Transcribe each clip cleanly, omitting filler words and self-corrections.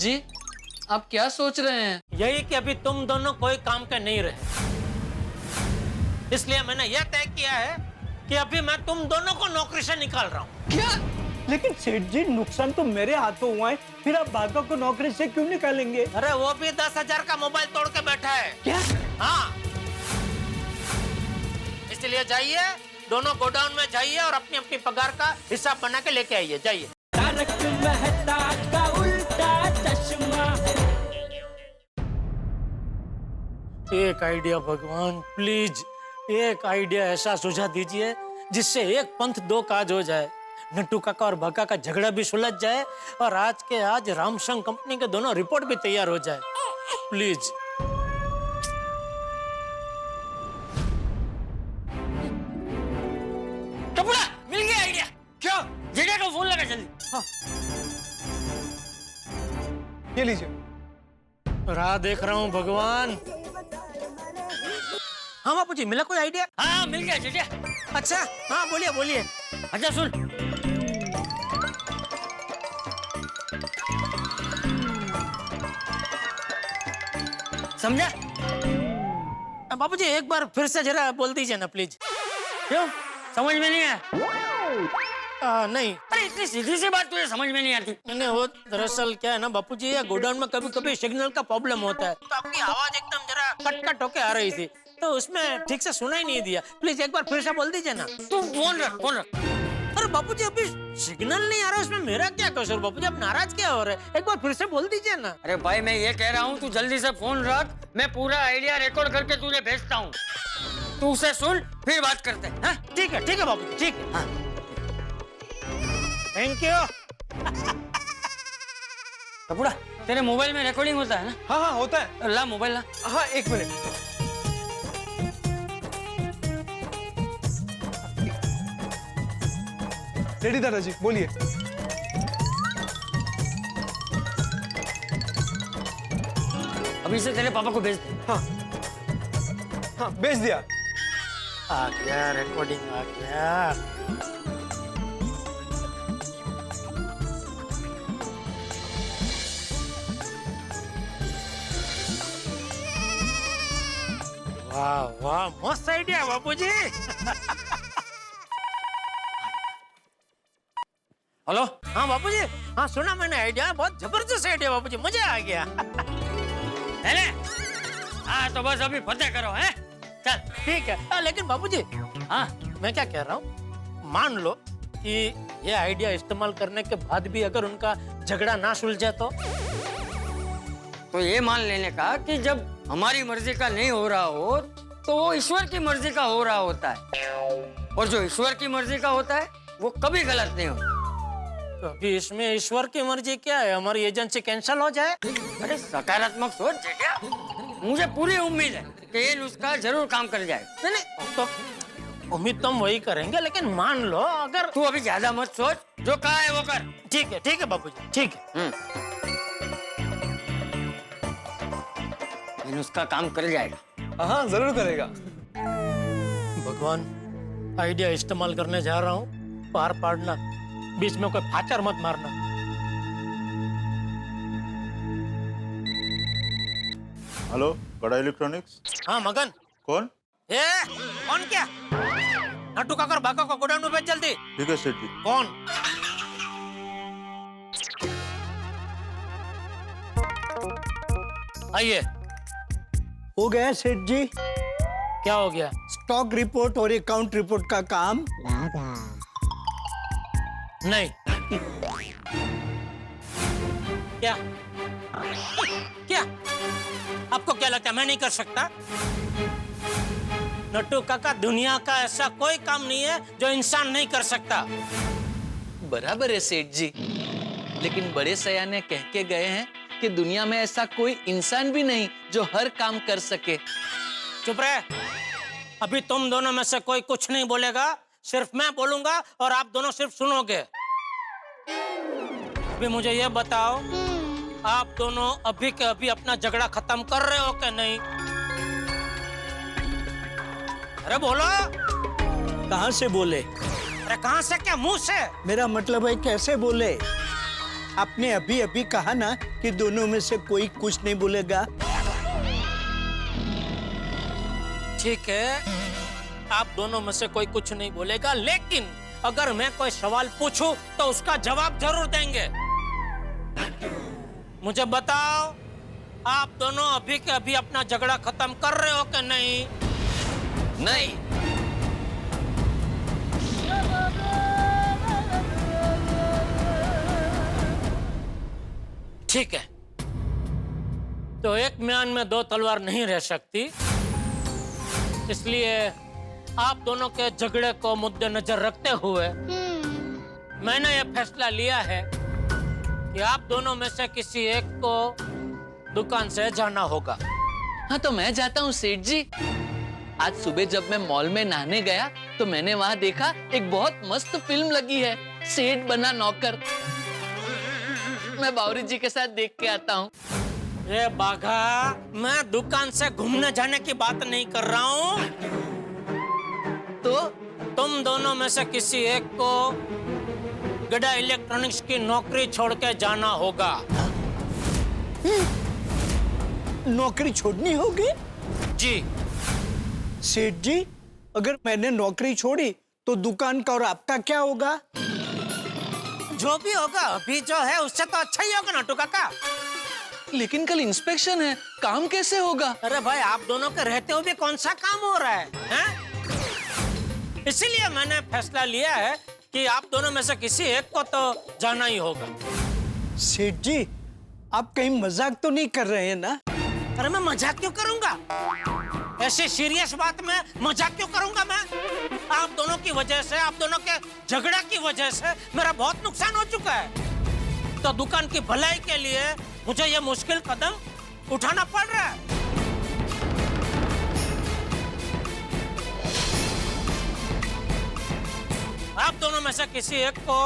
जी, आप क्या सोच रहे हैं? यही कि अभी तुम दोनों कोई काम के नहीं रहे, इसलिए मैंने यह तय किया है कि अभी मैं तुम दोनों को नौकरी से निकाल रहा हूँ। क्या? लेकिन सेठ जी, नुकसान तो मेरे हाथों हुआ है, फिर आप भागा को नौकरी से क्यों निकालेंगे? अरे वो भी 10,000 का मोबाइल तोड़ के बैठा है। क्या? हाँ, इसलिए जाइए, दोनों गोडाउन में जाइए और अपनी अपनी पगार का हिसाब बना के लेके आइए। जाइए। तारक मेहता का उल्टा चश्मा। एक आइडिया भगवान, प्लीज एक आइडिया ऐसा सुझा दीजिए जिससे एक पंथ दो काज हो जाए। नट्टू काका और भक्का का झगड़ा भी सुलझ जाए और आज के आज रामसंग कंपनी के दोनों रिपोर्ट भी तैयार हो जाए। प्लीज। कपड़ा मिल गया आइडिया। क्या? जेठा को फोन लगा जल्दी। ये लीजिए। राह देख रहा हूँ भगवान। हाँ बापू जी, मिला कोई आइडिया? हाँ मिल गया जेठा। अच्छा, हाँ बोलिए बोलिए। अच्छा सुन, समझा? बापू जी एक बार फिर से जरा बोल दीजिए ना प्लीज। क्यों, समझ में नहीं आया? नहीं अरे इतनी सीधी सी बात तुझे समझ में नहीं आती? नहीं, वो दरअसल क्या है ना बापू जी, ये गोडाउन में कभी कभी सिग्नल का प्रॉब्लम होता है, तो आपकी आवाज एकदम जरा कट कट होके आ रही थी, तो उसमें ठीक से सुना ही नहीं दिया। प्लीज एक बार फिर से बोल दीजिए ना। तू फोन रख, फोन रख। अरे बापू जी अभी सिग्नल नहीं आ रहा, उसमें मेरा क्या कसूर? बापू जी आप नाराज क्या हो रहे हैं? एक बार फिर से बोल दीजिए ना। अरे भाई मैं ये कह रहा हूँ, तू जल्दी से फोन रख, मैं पूरा आइडिया रिकॉर्ड करके तुझे भेजता हूँ। तू उसे सुन, फिर बात करते हैं। हाँ? ठीक है बापू जी, ठीक है। हाँ। Thank you. कपूड़ा, तेरे मोबाइल में रिकॉर्डिंग होता है ना? हाँ हाँ होता है। ला मोबाइल ला। हाँ एक मिनट। रेडी दादाजी, बोलिए। अभी से तेरे पापा को भेज दे। हाँ हाँ भेज दिया। आ गया, रिकॉर्डिंग आ गया। वाह वाह, मस्त आइडिया बापू जी। हेलो। हाँ बापू जी, हाँ सुना मैंने आइडिया, बहुत जबरदस्त आइडिया बापू जी, मजा आ गया। है हाँ तो बस अभी फतेह करो है। चल ठीक है। लेकिन बापू जी, हाँ मैं क्या कह रहा हूँ, मान लो कि ये आइडिया इस्तेमाल करने के बाद भी अगर उनका झगड़ा ना सुलझे तो ये मान लेने का कि जब हमारी मर्जी का नहीं हो रहा हो तो वो ईश्वर की मर्जी का हो रहा होता है, और जो ईश्वर की मर्जी का होता है वो कभी गलत नहीं होता। तो अभी इसमें ईश्वर की मर्जी क्या है? हमारी एजेंसी कैंसिल हो जाए? अरे सकारात्मक सोच जेठा, मुझे पूरी उम्मीद है कि ये नुस्खा जरूर काम कर जाए। नहीं तो उम्मीद तो हम वही करेंगे, लेकिन मान लो अगर तू अभी ज्यादा मत सोच, जो कहा है वो कर। ठीक है बापू जी, ठीक है। ये नुस्खा काम कर जाएगा। हाँ जरूर करेगा। भगवान, आइडिया इस्तेमाल करने जा रहा हूँ, पार पाड़ना, बीच में कोई फाचर मत मारना। हेलो, बड़ा इलेक्ट्रॉनिक्स। हाँ मगन। कौन? कौन क्या? नट्टू काका और भाका को गोडाउन में भेज जल्दी। ठीक है सेठ जी। कौन? आइए। हो गया सेठ जी, क्या हो गया? स्टॉक रिपोर्ट और अकाउंट रिपोर्ट का काम। नहीं। क्या? क्या आपको क्या लगता है मैं नहीं कर सकता? नट्टू काका, दुनिया का ऐसा कोई काम नहीं है जो इंसान नहीं कर सकता। बराबर है सेठ जी, लेकिन बड़े सयाने कह के गए हैं कि दुनिया में ऐसा कोई इंसान भी नहीं जो हर काम कर सके। चुप रहे। अभी तुम दोनों में से कोई कुछ नहीं बोलेगा, सिर्फ मैं बोलूंगा और आप दोनों सिर्फ सुनोगे। अभी मुझे ये बताओ, आप दोनों अभी के अभी अपना झगड़ा खत्म कर रहे हो कि नहीं? अरे बोलो। कहाँ से बोले? अरे कहाँ से क्या, मुंह से? मेरा मतलब है कैसे बोले? आपने अभी अभी कहा ना कि दोनों में से कोई कुछ नहीं बोलेगा। ठीक है, आप दोनों में से कोई कुछ नहीं बोलेगा, लेकिन अगर मैं कोई सवाल पूछूं तो उसका जवाब जरूर देंगे। मुझे बताओ, आप दोनों अभी के अभी अपना झगड़ा खत्म कर रहे हो कि नहीं? नहीं। ठीक है, तो एक म्यान में दो तलवार नहीं रह सकती, इसलिए आप दोनों के झगड़े को मुद्देनजर रखते हुए मैंने यह फैसला लिया है कि आप दोनों में से किसी एक को दुकान से जाना होगा। हाँ, तो मैं जाता हूँ सेठ जी। आज सुबह जब मैं मॉल में नहाने गया तो मैंने वहाँ देखा एक बहुत मस्त फिल्म लगी है, सेठ बना नौकर। मैं बावरी जी के साथ देख के आता हूँ। ये बाघा, मैं दुकान से घूमने जाने की बात नहीं कर रहा हूँ। तो तुम दोनों में से किसी एक को गड़ा इलेक्ट्रॉनिक्स की नौकरी छोड़ के जाना होगा। नौकरी छोड़नी होगी? जी। सेठ जी, अगर मैंने नौकरी छोड़ी तो दुकान का और आपका क्या होगा? जो भी होगा अभी जो है उससे तो अच्छा ही होगा नटू काका। लेकिन कल इंस्पेक्शन है, काम कैसे होगा? अरे भाई, आप दोनों के रहते हुए भी कौन सा काम हो रहा है, हैं? इसीलिए मैंने फैसला लिया है कि आप दोनों में से किसी एक को तो जाना ही होगा। सेठ जी, आप कहीं मजाक तो नहीं कर रहे हैं ना? अरे मैं मजाक क्यों करूंगा? ऐसी सीरियस बात में मजाक क्यों करूंगा मैं? आप दोनों की वजह से, आप दोनों के झगड़ा की वजह से मेरा बहुत नुकसान हो चुका है। तो दुकान की भलाई के लिए मुझे ये मुश्किल कदम उठाना पड़ रहा है। आप दोनों में से किसी एक को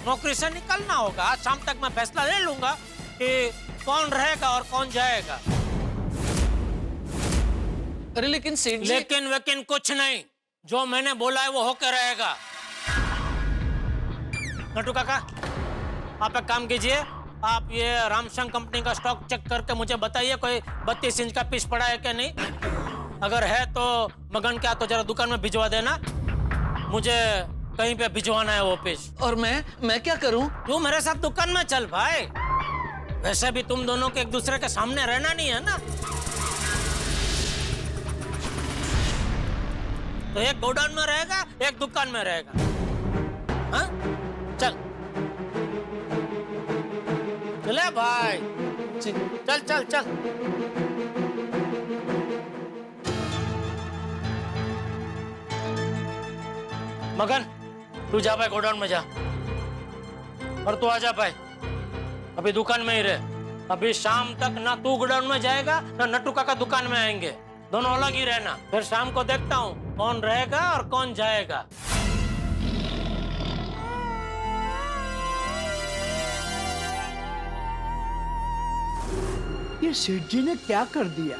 नौकरी से निकलना होगा। आज शाम तक मैं फैसला ले लूंगा कि कौन रहेगा और कौन जाएगा। अरे लेकिन सेठ जी। लेकिन कुछ नहीं, जो मैंने बोला है वो होकर रहेगा। नटू काका, आप एक काम कीजिए, आप ये रामशंग कंपनी का स्टॉक चेक करके मुझे बताइए कोई 32 इंच का पीस पड़ा है क्या नहीं। अगर है तो मगन क्या तो जरा दुकान में भिजवा देना, मुझे कहीं पे भिजवाना है वो पीस। और मैं क्या करूं? तू मेरे साथ दुकान में चल भाई। वैसे भी तुम दोनों के एक दूसरे के सामने रहना नहीं है ना। तो एक गोडाउन में रहेगा, एक दुकान में रहेगा। हाँ? चल चले भाई, चल चल चल। मगन, तू जा भाई, गोडाउन में जा। और तू आ जा भाई, अभी दुकान में ही रहे। अभी शाम तक ना तू गोडाउन में जाएगा ना नट्टू काका दुकान में आएंगे, दोनों अलग ही रहना। फिर शाम को देखता हूँ कौन रहेगा और कौन जाएगा। ये सेठ जी ने क्या कर दिया?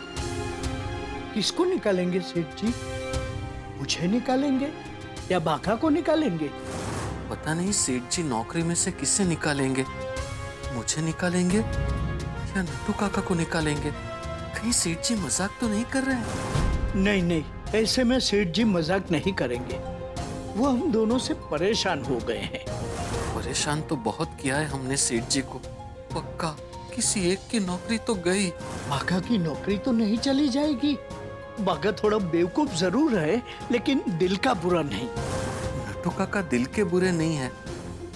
किसको निकालेंगे सेठ जी? मुझे निकालेंगे या बाघा को निकालेंगे? पता नहीं सेठ जी नौकरी में से किसे निकालेंगे, मुझे निकालेंगे या नट्टू काका को निकालेंगे। कहीं सेठ जी मजाक तो नहीं कर रहे हैं? नहीं नहीं, ऐसे में सेठ जी मजाक नहीं करेंगे। वो हम दोनों से परेशान हो गए हैं। परेशान तो बहुत किया है हमने सेठ जी को। पक्का किसी एक की नौकरी तो गई। बाघा की नौकरी तो नहीं चली जाएगी। बाघा थोड़ा बेवकूफ जरूर है, लेकिन दिल का बुरा नहीं। नट्टू काका दिल के बुरे नहीं है।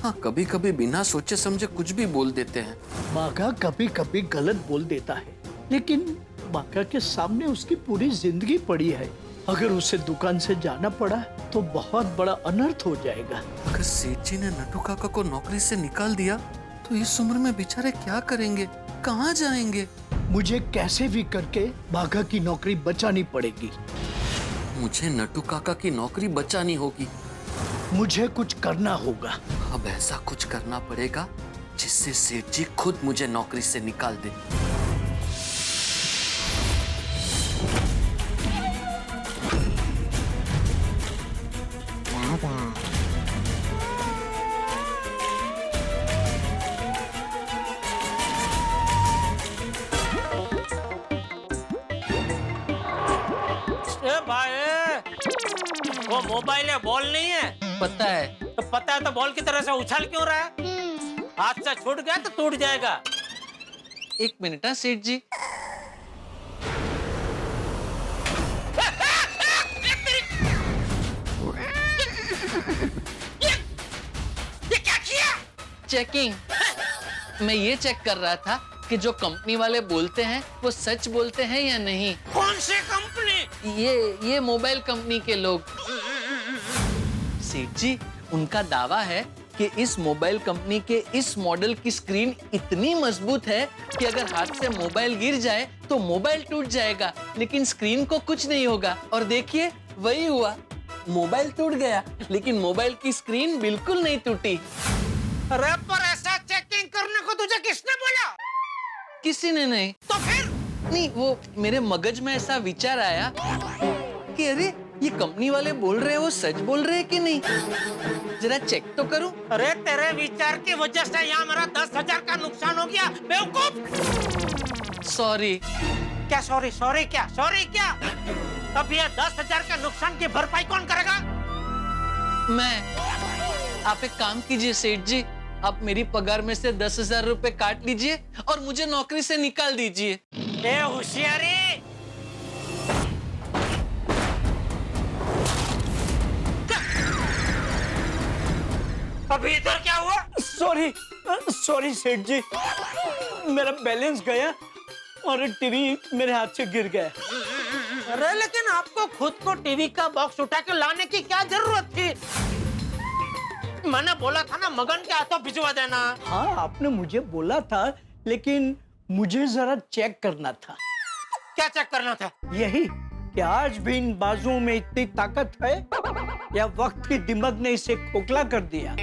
हाँ, कभी कभी बिना सोचे समझे कुछ भी बोल देते हैं। बाघा कभी कभी गलत बोल देता है, लेकिन बाघा के सामने उसकी पूरी जिंदगी पड़ी है। अगर उसे दुकान से जाना पड़ा तो बहुत बड़ा अनर्थ हो जाएगा। अगर सेठ जी ने नट्टू काका को नौकरी से निकाल दिया तो इस उम्र में बेचारे क्या करेंगे, कहाँ जाएंगे? मुझे कैसे भी करके बाघा की नौकरी बचानी पड़ेगी। मुझे नट्टू काका की नौकरी बचानी होगी। मुझे कुछ करना होगा। अब ऐसा कुछ करना पड़ेगा जिससे सेठ जी खुद मुझे नौकरी से निकाल दे। वो मोबाइल है, बॉल नहीं है। पता है। तो पता है तो बॉल की तरह से उछल क्यों रहा है? हाथ से छूट गया तो टूट जाएगा। एक मिनट हाँ सेठ जी। ये क्या किया? चेकिंग। मैं ये चेक कर रहा था कि जो कंपनी वाले बोलते हैं वो सच बोलते हैं या नहीं। कौन सी कंपनी? ये मोबाइल कंपनी के लोग। सेठ जी, उनका दावा है कि इस मोबाइल कंपनी के इस मॉडल की स्क्रीन इतनी मजबूत है कि अगर हाथ से मोबाइल गिर जाए तो मोबाइल टूट जाएगा, लेकिन स्क्रीन को कुछ नहीं होगा। और देखिए वही हुआ, मोबाइल टूट गया लेकिन मोबाइल की स्क्रीन बिल्कुल नहीं टूटी। अरे पर ऐसा चेकिंग करने को तुझे किसने बोला? किसी ने नहीं। तो फिर? नहीं, वो मेरे मगज में ऐसा विचार आया कि अरे ये कंपनी वाले बोल रहे हैं वो सच बोल रहे हैं कि नहीं, जरा चेक तो करूं। अरे तेरे विचार की वजह से यहाँ मेरा 10,000 का नुकसान हो गया बेवकूफ। सॉरी। क्या सॉरी? सॉरी क्या? सॉरी क्या? अब ये 10,000 का नुकसान की भरपाई कौन करेगा? मैं। आप एक काम कीजिए सेठ जी, आप मेरी पगार में से 10,000 रुपए काट लीजिए और मुझे नौकरी से निकाल दीजिए। ए होशियारी! अभी इधर क्या हुआ? सॉरी सेठ जी, मेरा बैलेंस गया और टीवी मेरे हाथ से गिर गया। अरे लेकिन आपको खुद को टीवी का बॉक्स उठा के लाने की क्या जरूरत थी? मैंने बोला था ना मगन के हाथों भिजवा देना। हाँ, आपने मुझे बोला था, लेकिन मुझे जरा चेक करना था। क्या चेक करना था? यही कि आज भी इन बाजुओं में इतनी ताकत है या वक्त की दिमक ने इसे खोखला कर दिया।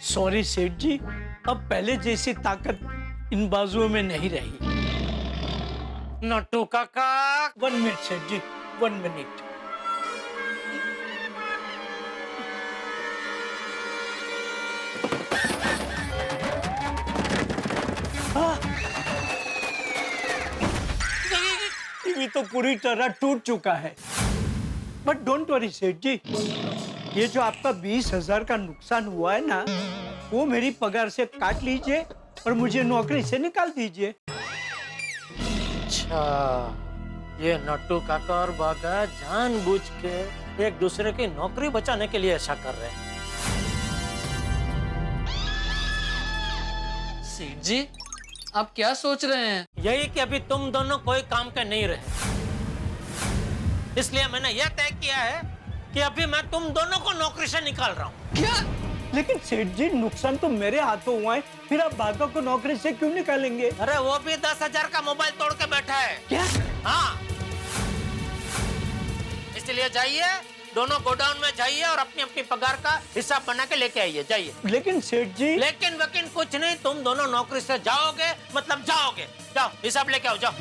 सॉरी सेठ जी, अब पहले जैसी ताकत इन बाजुओं में नहीं रही। नट्टू काका! 1 मिनट सेठ जी, 1 मिनट। टीवी तो पूरी तरह टूट चुका है। बट डोंट वरी सेठ जी, ये जो आपका 20,000 का नुकसान हुआ है ना, वो मेरी पगार से काट लीजिए और मुझे नौकरी से निकाल दीजिए। अच्छा, ये नट्टू काका और बागा जानबूझ के एक दूसरे की नौकरी बचाने के लिए ऐसा कर रहे हैं। सेठ जी, आप क्या सोच रहे हैं? यही कि अभी तुम दोनों कोई काम के नहीं रहे, इसलिए मैंने यह तय किया है कि अभी मैं तुम दोनों को नौकरी से निकाल रहा हूँ। क्या? लेकिन सेठ जी, नुकसान तो मेरे हाथों हुआ है, फिर आप बागा को नौकरी से क्यों निकालेंगे? अरे वो भी 10,000 का मोबाइल तोड़ के बैठा है। क्या? हाँ, इसलिए जाइए, दोनों गोडाउन में जाइए और अपनी अपनी पगार का हिसाब बना के लेके आइए। जाइए। लेकिन सेठ जी, लेकिन वकीन कुछ नहीं, तुम दोनों नौकरी से जाओगे मतलब जाओगे। जाओ, हिसाब लेके आओ, जाओ।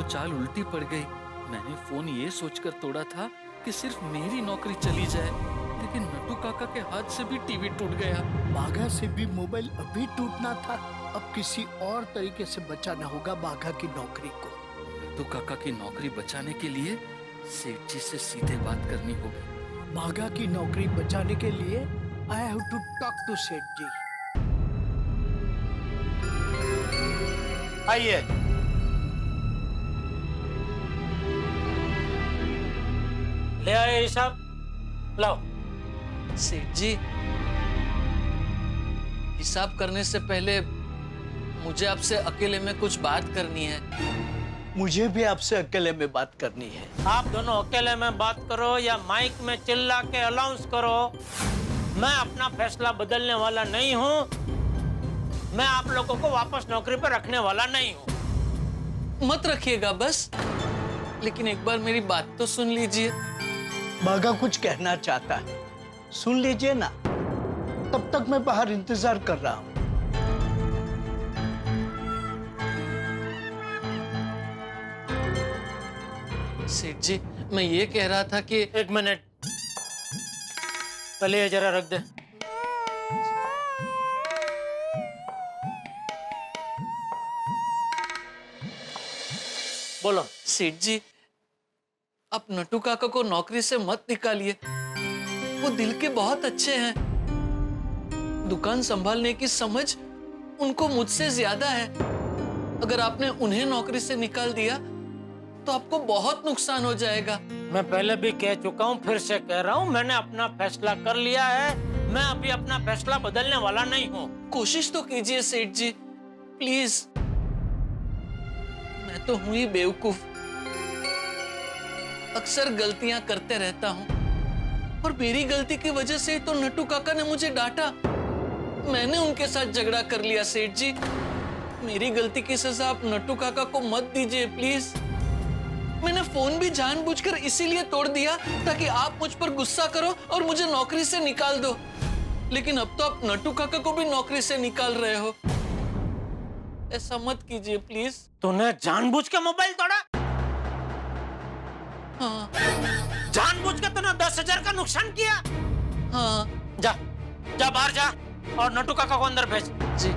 चाल उल्टी पड़ गई। मैंने फोन ये सोचकर तोड़ा था कि सिर्फ मेरी नौकरी चली जाए, लेकिन नटू काका के हाथ से भी टीवी टूट गया। बाघा से भी मोबाइल अभी टूटना था। अब किसी और तरीके से बचाना होगा बाघा की नौकरी को। नटू काका की नौकरी बचाने के लिए सेठ जी से सीधे बात करनी होगी। बाघा की नौकरी बचाने के लिए I have to talk to Seth ji. आइए। ले आए हिसाब, लाओ। सेठ जी, हिसाब करने से पहले मुझे आपसे अकेले में कुछ बात करनी है। मुझे भी आपसे अकेले में बात करनी है। आप दोनों अकेले में बात करो या माइक में चिल्ला के अनाउंस करो, मैं अपना फैसला बदलने वाला नहीं हूँ। मैं आप लोगों को वापस नौकरी पर रखने वाला नहीं हूँ। मत रखिएगा बस, लेकिन एक बार मेरी बात तो सुन लीजिए। बाघा कुछ कहना चाहता है, सुन लीजिए ना। तब तक मैं बाहर इंतजार कर रहा हूँ। सेठ जी, मैं ये कह रहा था कि एक मिनट, पहले ये जरा रख दे। बोलो। सेठ जी, आप नटू काका को नौकरी से मत निकालिए। वो दिल के बहुत अच्छे हैं। दुकान संभालने की समझ उनको मुझसे ज्यादा है। अगर आपने उन्हें नौकरी से निकाल दिया तो आपको बहुत नुकसान हो जाएगा। मैं पहले भी कह चुका हूँ, फिर से कह रहा हूँ, मैंने अपना फैसला कर लिया है। मैं अभी अपना फैसला बदलने वाला नहीं हूँ। कोशिश तो कीजिए सेठ जी, प्लीज। मैं तो हूं ही बेवकूफ, अक्सर गलतियां करते रहता हूं, और मेरी गलती की वजह से तो नटू काका ने मुझे डांटा। मैंने उनके साथ झगड़ा कर लिया। सेठ जी, मेरी गलती की सजा आप नटू काका को मत दीजिए प्लीज। मैंने फोन भी जानबूझकर इसीलिए तोड़ दिया ताकि आप मुझ पर गुस्सा करो और मुझे नौकरी से निकाल दो, लेकिन अब तो आप नटू काका को भी नौकरी से निकाल रहे हो। ऐसा मत कीजिए प्लीज। तूने जानबूझ के मोबाइल तोड़ा? हाँ जानबूझ के तूने 10,000 का नुकसान किया? हाँ जा, जा बाहर जा और नटू काका को अंदर भेज। जी।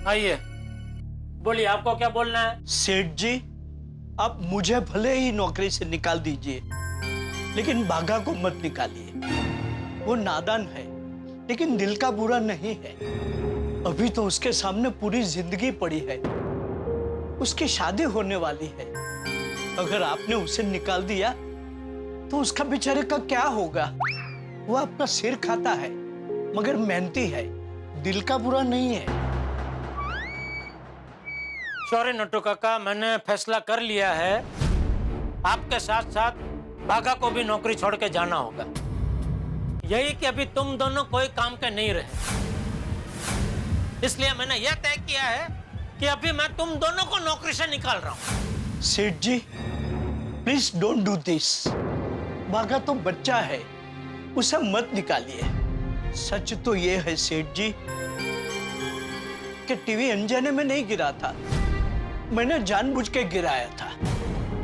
आइए, बोलिए, आपको क्या बोलना है? सेठ जी, आप मुझे भले ही नौकरी से निकाल दीजिए, लेकिन बाघा को मत निकालिए। वो नादान है, लेकिन दिल का बुरा नहीं है। अभी तो उसके सामने पूरी जिंदगी पड़ी है। उसकी शादी होने वाली है। अगर आपने उसे निकाल दिया तो उसका बेचारे का क्या होगा? वो आपका सिर खाता है, मगर मेहनती है, दिल का बुरा नहीं है। सॉरी नटू काका, मैंने फैसला कर लिया है। आपके साथ साथ बाघा को भी नौकरी छोड़ के जाना होगा। यही कि अभी तुम दोनों कोई काम के नहीं रहे, इसलिए मैंने यह तय किया है कि अभी मैं तुम दोनों को नौकरी से निकाल रहा हूं। सेठ जी, प्लीज डोंट डू दिस। बाघा तो बच्चा है, उसे मत निकालिए। सच तो ये है सेठ जी कि टीवी अनजाने में नहीं गिरा था, मैंने जानबूझ के गिराया था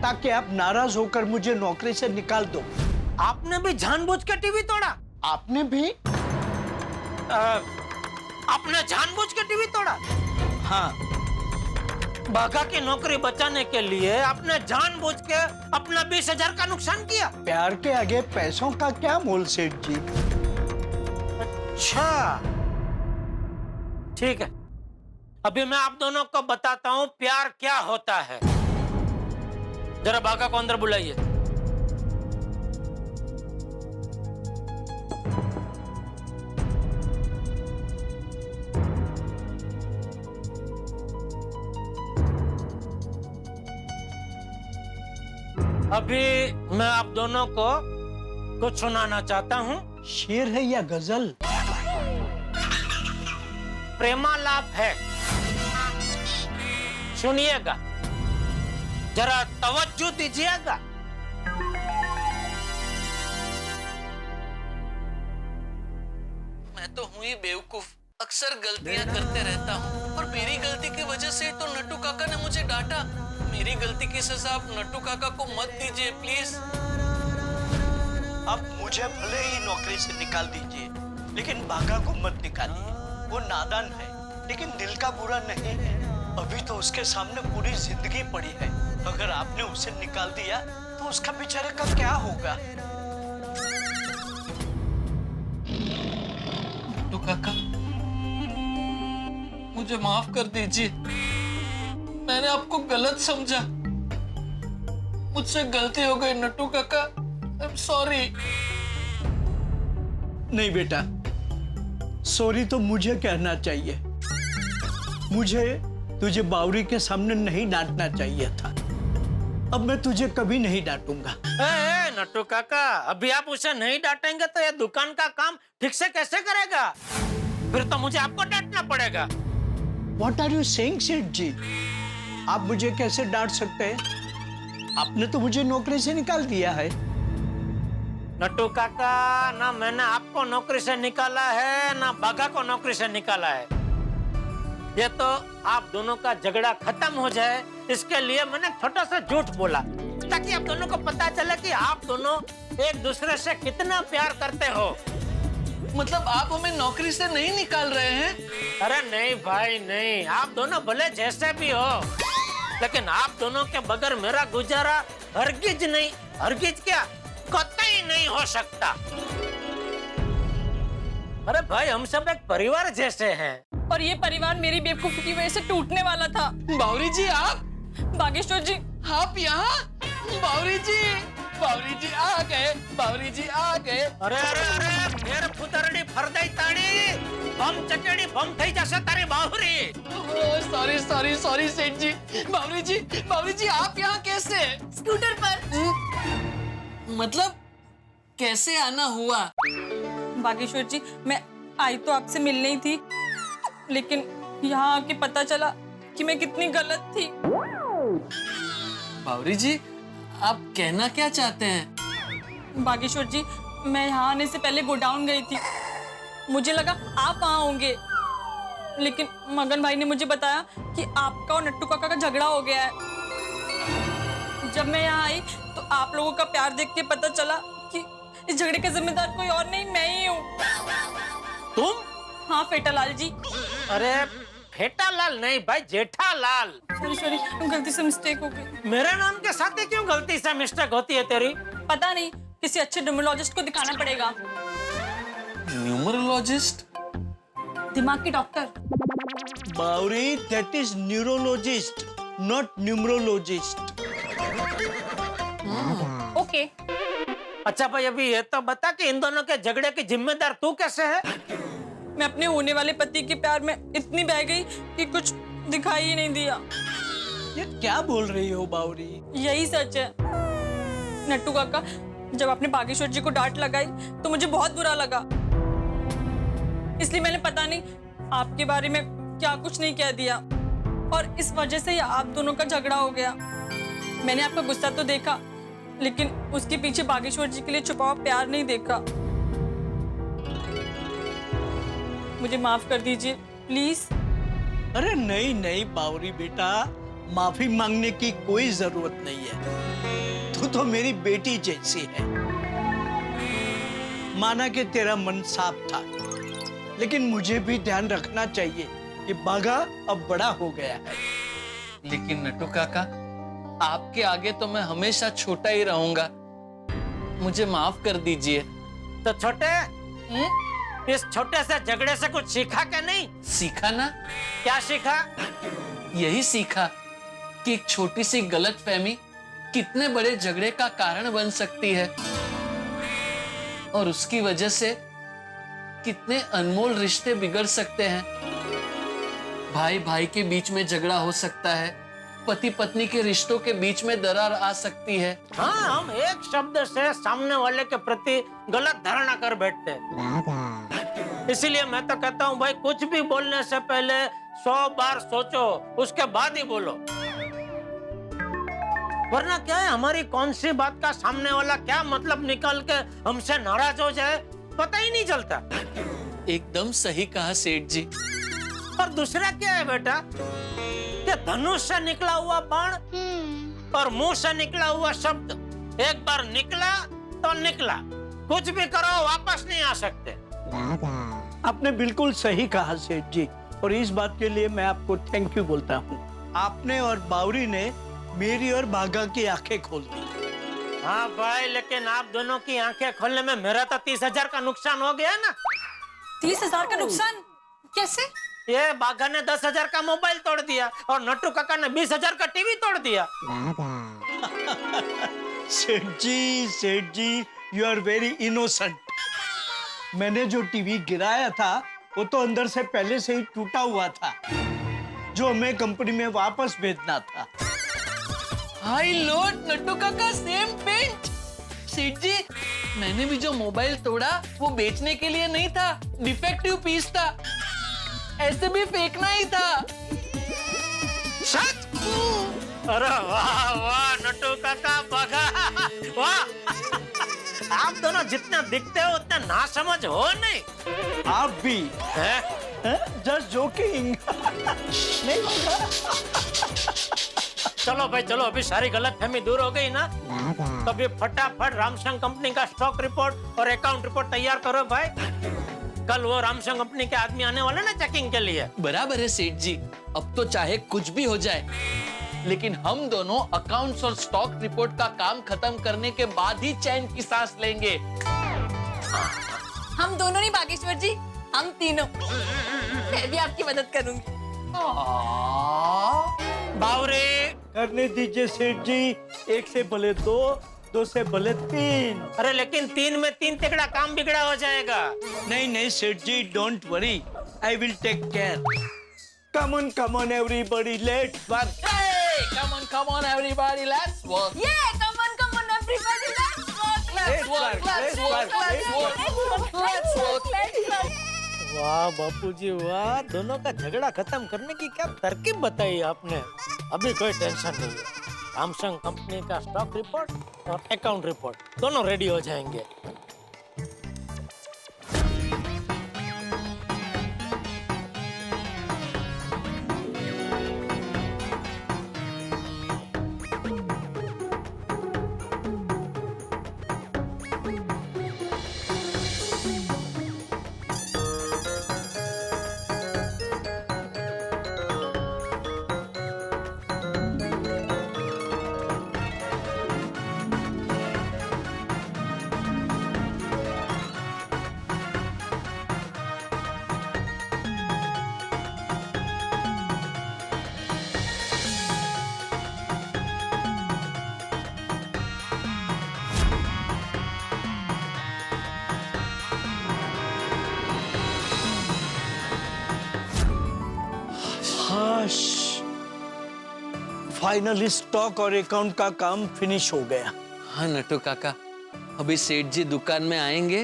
ताकि आप नाराज होकर मुझे नौकरी से निकाल दो। आपने भी जानबूझ के टीवी तोड़ा? आपने भी? आपने जानबूझ के टीवी तोड़ा? हाँ। बाघा की नौकरी बचाने के लिए आपने जानबूझ के अपना 20,000 का नुकसान किया? प्यार के आगे पैसों का क्या मोल सेठ जी? अच्छा, ठीक है। अभी मैं आप दोनों को बताता हूं प्यार क्या होता है। जरा बाघा को अंदर बुलाइए। अभी मैं आप दोनों को कुछ सुनाना चाहता हूं। शेर है या गजल? प्रेमालाप है, सुनिएगा, जरा तवज्जो दीजिएगा। मैं तो हूँ ही बेवकूफ, अक्सर गलतियां करते रहता हूँ और मेरी गलती की वजह से तो नट्टू काका ने मुझे डांटा। मेरी गलती की सजा आप नट्टू काका को मत दीजिए प्लीज। आप मुझे भले ही नौकरी से निकाल दीजिए, लेकिन बाघा को मत निकालिए। वो नादान है, लेकिन दिल का बुरा नहीं है। अभी तो उसके सामने पूरी जिंदगी पड़ी है। अगर आपने उसे निकाल दिया तो उसका बेचारे का क्या होगा? नट्टू काका, मुझे माफ कर दीजिए, मैंने आपको गलत समझा, मुझसे गलती हो गई नट्टू काका, आई एम सॉरी। नहीं बेटा, सॉरी तो मुझे कहना चाहिए। मुझे तुझे बावरी के सामने नहीं डांटना चाहिए था। अब मैं तुझे कभी नहीं डांटूंगा। नट्टू काका, अभी आप उसे नहीं डांटेंगे तो ये दुकान का काम ठीक से कैसे करेगा? फिर तो मुझे आपको डांटना पड़ेगा। What are you saying, सेठ जी? आप मुझे कैसे डांट सकते हैं? आपने तो मुझे नौकरी से निकाल दिया है। नट्टू काका, ना मैंने आपको नौकरी से निकाला है ना बाघा को नौकरी से निकाला है। ये तो आप दोनों का झगड़ा खत्म हो जाए, इसके लिए मैंने छोटा सा झूठ बोला, ताकि आप दोनों को पता चले कि आप दोनों एक दूसरे से कितना प्यार करते हो। मतलब आप हमें नौकरी से नहीं निकाल रहे हैं? अरे नहीं भाई नहीं, आप दोनों भले जैसे भी हो, लेकिन आप दोनों के बगैर मेरा गुजारा हरगिज नहीं, हरगिज क्या, कतई नहीं हो सकता। अरे भाई, हम सब एक परिवार जैसे हैं। और ये परिवार मेरी बेवकूफी की वजह से टूटने वाला था। बावरी जी आप, बागेश्वर जी, आप यहाँ? बावरी जी, बावरी जी आ गए, बावरी जी आ गए। अरे अरे अरे, मेरे पुतरड़ी फरदाई ताड़ी, बम चकेड़ी बम थई जैसे तारी बाहुरी। सॉरी सॉरी सॉरी सेठ जी। बावरी जी आप यहाँ कैसे? स्कूटर पर। मतलब कैसे आना हुआ? बागेश्वर जी, मैं आई तो आपसे मिलने ही थी, लेकिन यहाँ आके पता चला कि मैं कितनी गलत थी। बावरी जी, आप कहना क्या चाहते हैं? बागेश्वर जी, मैं यहाँ आने से पहले गोडाउन गई थी, मुझे लगा आप वहाँ होंगे, लेकिन मगन भाई ने मुझे बताया कि आपका और नट्टू काका का झगड़ा हो गया है। जब मैं यहाँ आई तो आप लोगों का प्यार देख के पता चला कि इस झगड़े का जिम्मेदार कोई और नहीं, मैं ही हूँ। तुम? हाँ फेटालाल जी। अरे फेटालाल नहीं भाई, जेठालाल। सॉरी, गलती से मिस्टेक हो गई। मेरे नाम के साथ ही क्यों गलती से मिस्टेक होती है तेरी? पता नहीं, किसी अच्छे न्यूमरोलॉजिस्ट को दिखाना पड़ेगा। न्यूमरोलॉजिस्ट? दिमाग की डॉक्टर। बावरी, that is neurologist, not numerologist. Okay. अच्छा भाई, अभी ये तो बता कि इन दोनों के झगड़े की जिम्मेदार तू कैसे है? मैं अपने होने वाले पति के प्यार में इतनी बह गई कि कुछ दिखाई ही नहीं दिया। ये क्या बोल रही हो बावरी? यही सच है नट्टू काका, जब आपने बागेश्वर जी को डांट लगाई तो मुझे बहुत बुरा लगा, इसलिए मैंने पता नहीं आपके बारे में क्या कुछ नहीं कह दिया, और इस वजह से ही आप दोनों का झगड़ा हो गया। मैंने आपका गुस्सा तो देखा, लेकिन उसके पीछे बागेश्वर जी के लिए छुपा हुआ प्यार नहीं देखा। मुझे माफ कर दीजिए प्लीज। अरे नहीं नहीं बावरी बेटा, माफी मांगने की कोई जरूरत नहीं है। तू तो मेरी बेटी जैसी है। माना कि तेरा मन साफ था, लेकिन मुझे भी ध्यान रखना चाहिए कि बाघा अब बड़ा हो गया है। लेकिन नट्टू काका, आपके आगे तो मैं हमेशा छोटा ही रहूंगा, मुझे माफ कर दीजिए। तो छोटे, इस छोटे से झगड़े से कुछ सीखा क्या नहीं? सीखा ना? क्या सीखा? यही सीखा कि एक छोटी सी गलतफहमी कितने बड़े झगड़े का कारण बन सकती है, और उसकी वजह से कितने अनमोल रिश्ते बिगड़ सकते हैं। भाई भाई के बीच में झगड़ा हो सकता है, पति पत्नी के रिश्तों के बीच में दरार आ सकती है। हाँ, हम एक शब्द से सामने वाले के प्रति गलत धारणा कर बैठते हैं। इसीलिए मैं तो कहता हूँ भाई, कुछ भी बोलने से पहले 100 बार सोचो, उसके बाद ही बोलो, वरना क्या है, हमारी कौन सी बात का सामने वाला क्या मतलब निकाल के हमसे नाराज हो जाए, पता ही नहीं चलता। एकदम सही कहा सेठ जी। और दूसरा क्या है बेटा कि धनुष से निकला हुआ बाण और मुंह से निकला हुआ शब्द एक बार निकला तो निकला, कुछ भी करो वापस नहीं आ सकते। आपने बिल्कुल सही कहा सेठ जी, और इस बात के लिए मैं आपको थैंक यू बोलता हूँ। आपने और बावरी ने मेरी और भागा की आंखें खोल दी। हाँ भाई, लेकिन आप दोनों की आंखें खोलने में मेरा तो 30,000 का नुकसान हो गया ना। 30,000 का नुकसान कैसे? ये बाघा ने 10,000 का मोबाइल तोड़ दिया और नट्टू काका ने 20,000 का टीवी तोड़ दिया। सेठ जी, यू आर वेरी इनोसेंट। मैंने जो टीवी गिराया था वो तो अंदर से पहले से ही टूटा हुआ था, जो हमें कंपनी में वापस भेजना था। हाय लॉर्ड, नट्टू काका सेम पेंट। सेठ जी, मैंने भी जो मोबाइल तोड़ा वो बेचने के लिए नहीं था, डिफेक्टिव पीस था, ऐसे भी फेंकना ही था। सच? अरे वाह वाह नट्टू काका, बाघा वाह। आप दोनों जितना दिखते हो उतना ना समझ हो नहीं। आप भी हैं? Just joking. चलो भाई चलो, अभी सारी गलतफहमी दूर हो गई ना, तो अभी फटाफट रामसंग कंपनी का स्टॉक रिपोर्ट और अकाउंट रिपोर्ट तैयार करो भाई। कल वो रामसंग कंपनी के आदमी आने वाले ना चेकिंग के लिए। बराबर है सेठ जी, अब तो चाहे कुछ भी हो जाए, लेकिन हम दोनों अकाउंट्स और स्टॉक रिपोर्ट का काम खत्म करने के बाद ही चैन की सांस लेंगे। हम दोनों नहीं बागेश्वर जी, हम तीनों। मैं भी आपकी मदद करूंगी। बावरे, करने दीजिए सेठ जी, एक से भले दो, दो से भले तीन। अरे लेकिन 3 में 3 तिकड़ा काम बिगड़ा हो जाएगा। नहीं सेठ जी, don't worry, I will take care. Come on everybody, let's work. Come on everybody, let's work. Yeah, come on everybody, let's work. Let's work, let's work, Let's work. वाह बापूजी वाह, दोनों का झगड़ा खत्म करने की क्या तरकीब बताई आपने। अभी कोई टेंशन नहीं है, रामसंग कंपनी का स्टॉक रिपोर्ट और अकाउंट रिपोर्ट दोनों रेडी हो जाएंगे। फाइनली स्टॉक और अकाउंट का काम फिनिश हो गया। हाँ नट्टू काका, अभी सेठ जी दुकान में आएंगे,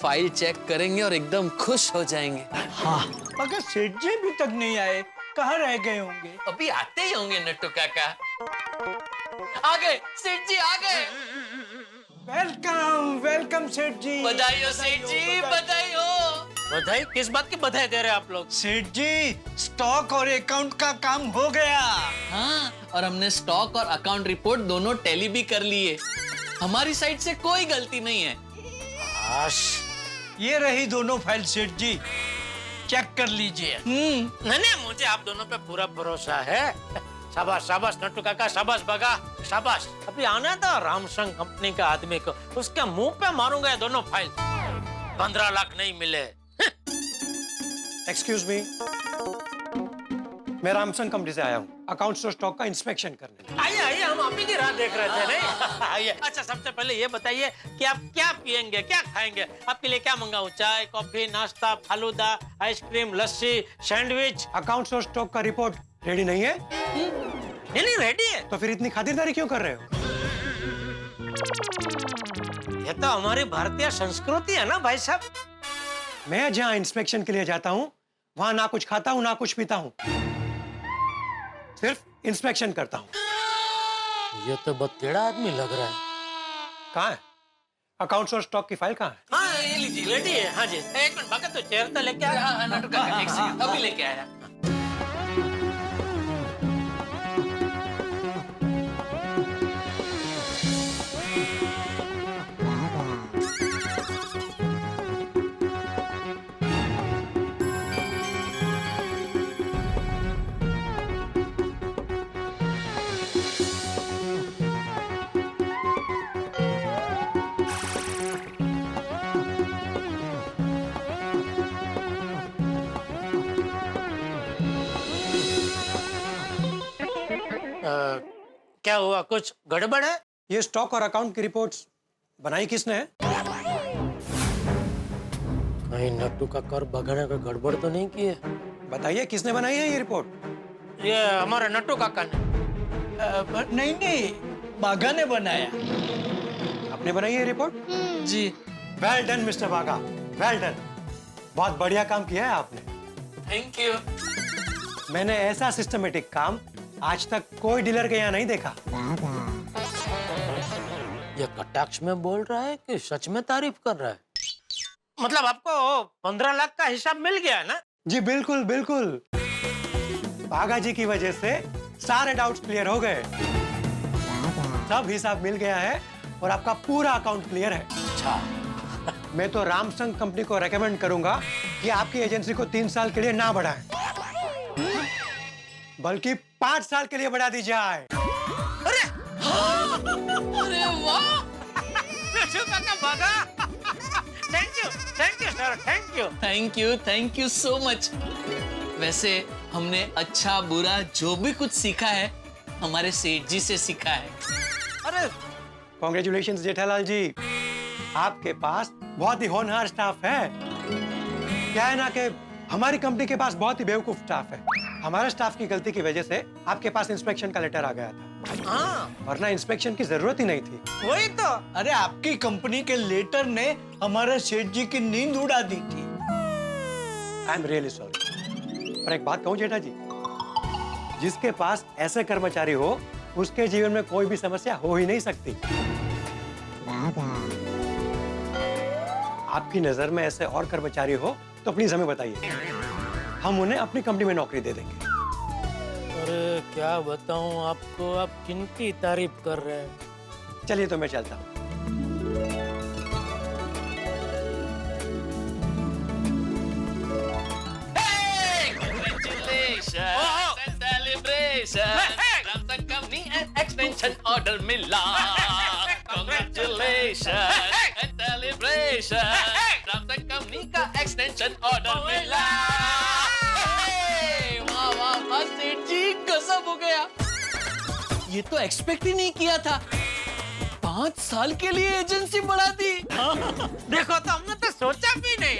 फाइल चेक करेंगे और एकदम खुश हो जाएंगे। हाँ, मगर सेठ जी अभी तक नहीं आए, कहाँ रह गए होंगे? अभी आते ही होंगे नट्टू काका। आ गए सेठ जी, आ गए। वेलकम सेठ जी। बधाई हो सेठ जी, बधाई हो। बधाई? किस बात की बधाई दे रहे हैं आप लोग? सेठ जी, स्टॉक और अकाउंट का काम हो गया। हाँ, और हमने स्टॉक और अकाउंट रिपोर्ट दोनों टैली भी कर लिए। हमारी साइड से कोई गलती नहीं है। ये रही दोनों फाइल सेठ जी, चेक कर लीजिए। नहीं, मुझे आप दोनों पे पूरा भरोसा है। शाबाश शाबाश नट्टू काका, शाबाश बगा, शाबाश। अभी आना था रामसंग कंपनी का आदमी को, उसके मुंह पे मारूंगा ये दोनों फाइल। 15 लाख नहीं मिले। एक्सक्यूज मी, मैं रामसंग कंपनी से आया हूँ अकाउंट्स और स्टॉक का इंस्पेक्शन करने। आइए, हम आप ही की राह देख रहे थे। नहीं आइए। अच्छा, सबसे पहले ये बताइए कि आप क्या पियेंगे, क्या खाएंगे? आपके लिए क्या मंगाऊं? चाय, कॉफी, नाश्ता, फालूदा, आइसक्रीम, लस्सी, सैंडविच? अकाउंट्स और स्टॉक का रिपोर्ट रेडी नहीं है? नहीं रेडी है। तो फिर इतनी खातिरदारी क्यों कर रहे हो? ये तो हमारी भारतीय संस्कृति है ना भाई साहब। मैं जहाँ इंस्पेक्शन के लिए जाता हूँ वहाँ ना कुछ खाता हूँ ना कुछ पीता हूँ, सिर्फ इंस्पेक्शन करता हूँ। ये तो बहुत टेढ़ा आदमी लग रहा है। कहाँ है? अकाउंट्स और स्टॉक की फाइल कहाँ है? हाँ ये लीजिए, रेडी है। हाँ जी, एक मिनट भगत, तो चेयर तो लेके आया। हाँ नट्टू काका, एक सेकंड, अभी लेके आया। क्या हुआ, कुछ गड़बड़ है? ये स्टॉक और अकाउंट की रिपोर्ट्स बनाई किसने है? कहीं नट्टू काका और भगाने का गड़बड़ तो नहीं की है? बताइए किसने बनाई है ये रिपोर्ट? ये हमारे नट्टू काका ने। नहीं नहीं, बाघा ने बनाया। आपने बनाई है रिपोर्ट? जी। वेल डन मिस्टर बागा, वेल डन। बहुत बढ़िया काम किया है आपने। Thank you. मैंने ऐसा सिस्टमेटिक काम आज तक कोई डीलर के यहाँ नहीं देखा। ये कटाक्ष में बोल रहा है कि सच में तारीफ कर रहा है? मतलब आपको 15 लाख का हिसाब मिल गया ना? जी बिल्कुल बिल्कुल। बागा जी की वजह से सारे डाउट्स क्लियर हो गए, सब हिसाब मिल गया है और आपका पूरा अकाउंट क्लियर है। अच्छा। मैं तो रामसंग कंपनी को रेकमेंड करूंगा कि आपकी एजेंसी को 3 साल के लिए ना बढ़ाएं, बल्कि 5 साल के लिए बढ़ा दी जाए। अरे वाह, नट्टू काका भगा। Thank you sir, thank you so much. वैसे हमने अच्छा बुरा जो भी कुछ सीखा है हमारे सेठ जी से सीखा है। अरे कॉन्ग्रेचुलेशंस जेठालाल जी, आपके पास बहुत ही होनहार स्टाफ है। क्या है ना कि हमारी कंपनी के पास बहुत ही बेवकूफ स्टाफ है। हमारे स्टाफ की गलती की वजह से आपके पास इंस्पेक्शन का लेटर आ गया था, हाँ वरना इंस्पेक्शन की जरूरत ही नहीं थी। वही तो। अरे आपकी कंपनी के लेटर ने हमारे सेठ जी की नींद उड़ा दी थी। I am really sorry. पर एक बात कहूँ जेठा जी, जिसके पास ऐसे कर्मचारी हो उसके जीवन में कोई भी समस्या हो ही नहीं सकती। आपकी नजर में ऐसे और कर्मचारी हो तो प्लीज हमें बताइए, हम उन्हें अपनी कंपनी में नौकरी दे देंगे। अरे क्या बताऊं आपको, आप किनकी तारीफ कर रहे हैं? चलिए तो मैं चलता हूँ। एक्सटेंशन ऑर्डर मिला। Congratulations and celebration, रामसंग कंपनी का एक्सटेंशन ऑर्डर मिला। वाह वाह वाह सेठ जी, गजब हो गया। ये तो एक्सपेक्ट ही नहीं किया था। 5 साल के लिए एजेंसी बढ़ा दी। देखो तो हमने तो सोचा भी नहीं।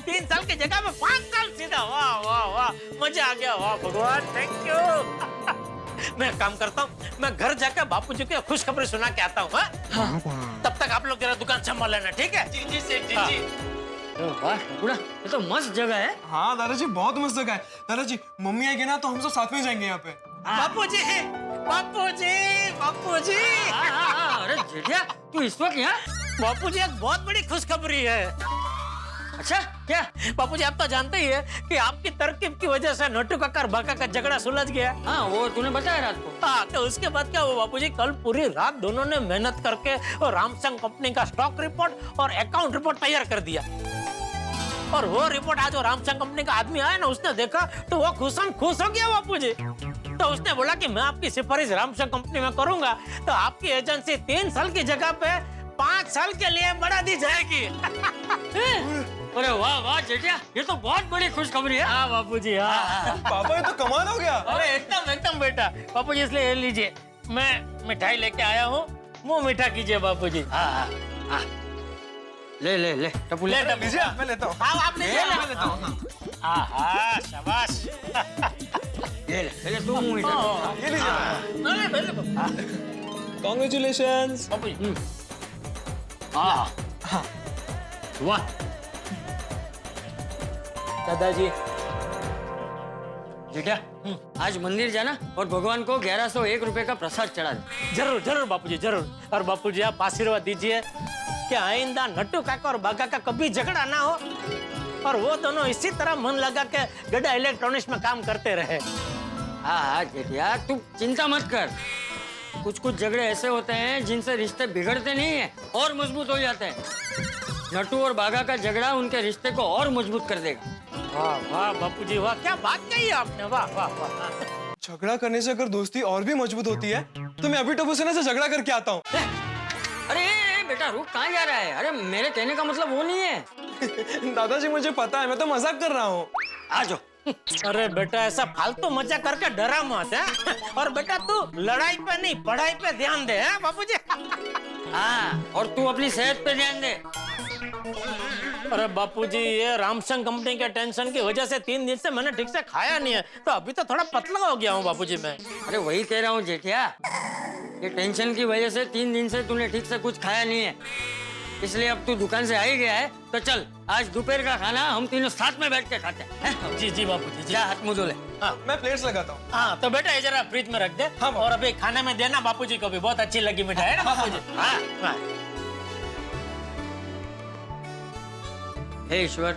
3 साल की जगह में 5 साल सीधा। वाह वाह वाह, मजा आ गया। वाह भगवान, थैंक यू। मैं एक काम करता हूँ, मैं घर जाकर बापूजी को खुशखबरी सुना के आता हूँ। हाँ? तब तक आप लोग जरा दुकान संभाल लेना, ठीक है? जी जी सेठ जी जी। वाह टुकड़ा, ये तो मस्त जगह है। हाँ दादाजी, बहुत मस्त जगह है। दादाजी मम्मी आएगी ना तो हम सब साथ में जाएंगे यहाँ पे। बापूजी, बापूजी, बापूजी। अरे जेठिया, तू इस वक्त यहाँ? बापूजी, एक बहुत बड़ी खुशखबरी है। अच्छा क्या? बापूजी, आप तो जानते ही है कि आपकी तरकीब की वजह से नट्टू काका और बाका का झगड़ा सुलझ गया। हाँ वो तूने बताया रात को। हाँ, तो उसके बाद क्या हुआ बापूजी, कल पूरी रात दोनों ने मेहनत करके और रामसंग कंपनी का स्टॉक रिपोर्ट और अकाउंट रिपोर्ट तैयार कर दिया। और वो रिपोर्ट आज वो रामसंग कंपनी का आदमी आया ना, उसने देखा तो वो खुश हो गया बापूजी। तो उसने बोला कि मैं आपकी सिफारिश रामसंग कंपनी में करूंगा तो आपकी एजेंसी 3 साल की जगह पे 5 साल के लिए बढ़ा दी जाएगी। अरे वाह वाह जेठिया, ये तो बहुत बड़ी खुशखबरी है। हाँ बापूजी, हाँ। पापा ये तो कमाल हो गया। अरे एकदम एकदम बेटा। बापूजी, इसलिए ये लीजिए, मैं मिठाई लेके आया हूँ, मुंह मीठा कीजिए बापूजी। हाँ। ले ले ले टप्पू ले। लीजिए, मैं लेता हूँ। हाँ, आप लीजिए, मैं लेता हूँ। हाँ, शाबाश। ले ले तू मुंह मीठा। ये लीजिए। नहीं, पहले कॉन्ग्रेचुलेशंस। बापूजी। हाँ वाह दादाजी, जेठिया, आज मंदिर जाना और भगवान को 1101 रुपए का प्रसाद चढ़ा दे। जरूर जरूर बापूजी, जरूर। और बापूजी, आप आशीर्वाद दीजिए कि आइंदा नट्टू काका और बागा का कभी झगड़ा ना हो और वो दोनों इसी तरह मन लगा के गड्ढा इलेक्ट्रॉनिक्स में काम करते रहे। हाँ जेठिया, तू चिंता मत कर। कुछ कुछ झगड़े ऐसे होते हैं जिनसे रिश्ते बिगड़ते नहीं है और मजबूत हो जाते हैं। नट्टू और बागा का झगड़ा उनके रिश्ते को और मजबूत कर देगा। वाह वाह बापूजी वाह, क्या बात कही आपने, वाह वाह वाह। झगड़ा करने से अगर दोस्ती और भी मजबूत होती है तो मैं अभी टबू से झगड़ा करके आता हूँ। अरे बेटा रुक, कहाँ जा रहा है? अरे मेरे कहने का मतलब वो नहीं है। दादाजी मुझे पता है, मैं तो मजाक कर रहा हूँ। आ जाओ। अरे बेटा ऐसा फालतू मजा करके डरा मत है। और बेटा तू लड़ाई पे नहीं पढ़ाई पे ध्यान दे है बापूजी। हाँ, और तू अपनी सेहत पे ध्यान दे। अरे बापूजी ये रामसंग कंपनी के टेंशन की वजह से 3 दिन से मैंने ठीक से खाया नहीं है, तो अभी तो थोड़ा पतला हो गया हूँ बापूजी मैं। अरे वही कह रहा हूँ जेठिया, ये टेंशन की वजह से 3 दिन से तूने ठीक से कुछ खाया नहीं है, इसलिए अब तू दुकान से आ ही गया है। तो चल आज दोपहर का खाना हम तीनों साथ में बैठ के खाते हैं। जी जी बापूजी जी। जा हाथ मुंह धो ले। मैं प्लेट्स लगाता हूँ। हाँ तो बेटा ये जरा फ्रिज में रख दे। हाँ, और अभी खाने में देना बापूजी को भी, बहुत अच्छी लगी मिठाई है ना बापूजी। हाँ। हाँ। हे ईश्वर,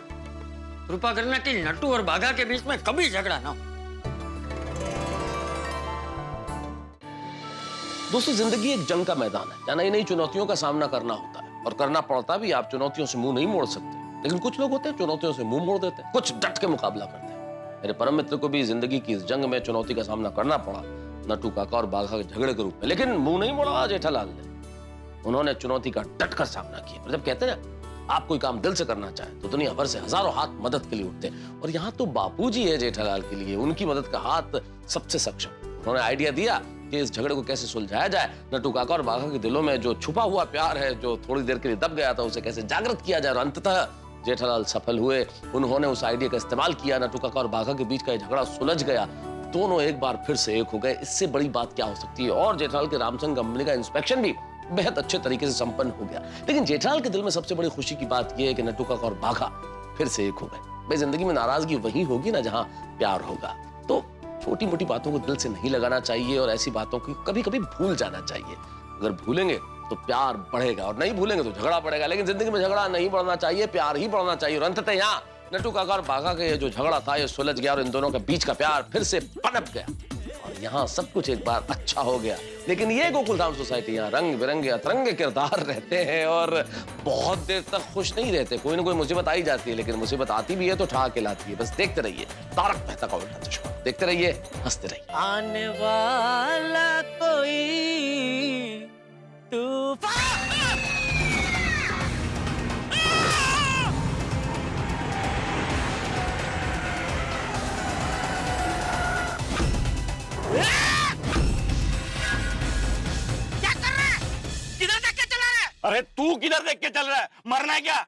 कृपा करना कि नट्टू और बागा के बीच में कभी झगड़ा ना हो। दोस्तों जिंदगी एक जंग का मैदान है, जहाँ नई नई चुनौतियों का सामना करना होता है और करना पड़ता भी। आप चुनौतियों से मुंह नहीं मोड़ सकते, लेकिन कुछ लोग होते हैं चुनौतियों से मुंह मोड़ देते हैं, कुछ डट के मुकाबला करते हैं। मेरे परम मित्र को भी जिंदगी की इस जंग में चुनौती का सामना करना पड़ा, नट्टू काका और बाघा के झगड़े के रूप में, लेकिन मुंह नहीं मोड़ा जेठालाल ने। उन्होंने चुनौती का डट कर सामना किया। और जब कहते हैं ना आप कोई काम दिल से करना चाहें तो दुनिया भर से हजारों हाथ मदद के लिए उठते हैं, और यहाँ तो बापूजी है जेठालाल के लिए, उनकी मदद का हाथ सबसे सक्षम। उन्होंने आइडिया दिया कि इस झगड़े को कैसे सुलझाया जाए, नट्टू काका और बाघा के दिलों में जो छुपा हुआ प्यार है, जो थोड़ी देर के लिए दब गया था, उसे कैसे जागृत किया जाए। और अंततः जेठालाल सफल हुए। उन्होंने उस आइडिया का इस्तेमाल किया, नट्टू काका और बाघा के बीच का ये झगड़ा सुलझ गया, दोनों एक बार फिर से एक हो गए। इससे बड़ी बात क्या हो सकती है। और जेठालाल के रामसंग कंपनी का इंस्पेक्शन भी बेहद अच्छे तरीके से संपन्न हो गया। लेकिन जेठालाल के दिल में सबसे बड़ी खुशी की बात यह है कि नट्टू काका और बाघा फिर से एक हो गए। भाई जिंदगी में नाराजगी वही होगी ना जहां प्यार होगा। तो छोटी मोटी बातों को दिल से नहीं लगाना चाहिए और ऐसी बातों को कभी कभी भूल जाना चाहिए। अगर भूलेंगे तो प्यार बढ़ेगा और नहीं भूलेंगे तो झगड़ा बढ़ेगा। लेकिन जिंदगी में झगड़ा नहीं बढ़ना चाहिए, प्यार ही बढ़ना चाहिए। और अंततः यहाँ नट्टू काका और बाघा का ये जो झगड़ा था ये सुलझ गया और इन दोनों के बीच का प्यार फिर से पनप गया और यहाँ सब कुछ एक बार अच्छा हो गया। लेकिन ये गोकुलधाम सोसाइटी, यहाँ रंग बिरंगे अतरंगे किरदार रहते हैं और बहुत देर तक खुश नहीं रहते। कोई ना कोई मुसीबत आई जाती है, लेकिन मुसीबत आती भी है तो ठा के लाती है। बस देखते रहिए तारक मेहता का उल्टा चश्मा, देखते रहिए, हंसते रहिए। आने वाला कोई तूफान। क्या कर रहा है? किधर देख के चला रहा है? अरे तू किधर देख के चल रहा है? मरना है क्या?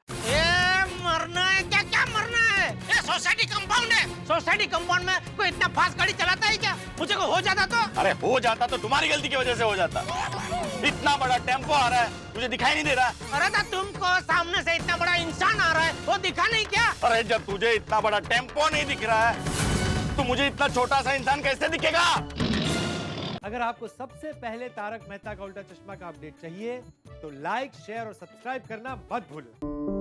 मरना है क्या? क्या मरना है? ये सोसाइटी कंपाउंड है। सोसाइटी कंपाउंड में कोई इतना फास्ट गाड़ी चलाता है क्या? मुझे को हो जाता तो? अरे हो जाता तो तुम्हारी गलती की वजह से हो जाता। इतना बड़ा टेम्पो आ रहा है, तुझे दिखाई नहीं दे रहा? अरे तो तुमको सामने से इतना बड़ा इंसान आ रहा है, वो दिखा नहीं क्या? अरे जब तुझे इतना बड़ा टेम्पो नहीं दिख रहा है तो मुझे इतना छोटा सा इंसान कैसे दिखेगा? अगर आपको सबसे पहले तारक मेहता का उल्टा चश्मा का अपडेट चाहिए तो लाइक, शेयर और सब्सक्राइब करना मत भूलो।